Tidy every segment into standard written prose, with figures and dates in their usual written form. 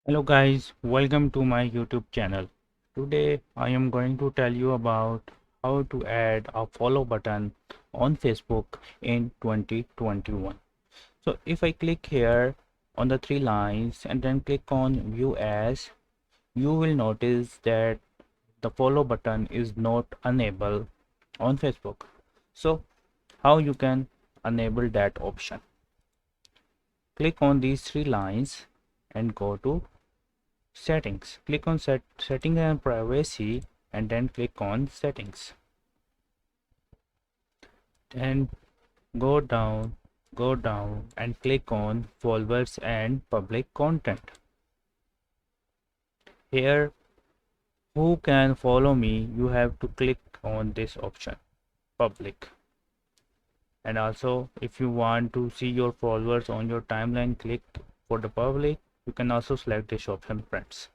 Hello guys, welcome to my YouTube channel. Today I am going to tell you about how to add a follow button on Facebook in 2021. So if I click here on the three lines and then click on view as, you will notice that the follow button is not enabled on Facebook. So how you can enable that option? Click on these three lines and go to settings. Click on setting and privacy and then click on settings. Then go down and click on followers and public content. Here, who can follow me? You have to click on this option, public. And also, if you want to see your followers on your timeline, click for the public. You can also select this option, friends.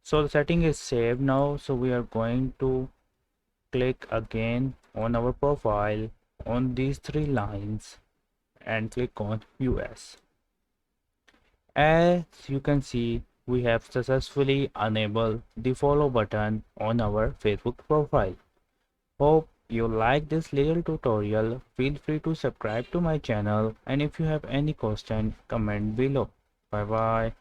So the setting is saved now. So we are going to click again on our profile on these three lines and click on US. As you can see, we have successfully enabled the follow button on our Facebook profile. Hope you like this little tutorial. Feel free to subscribe to my channel, and if you have any question, comment below. Bye bye.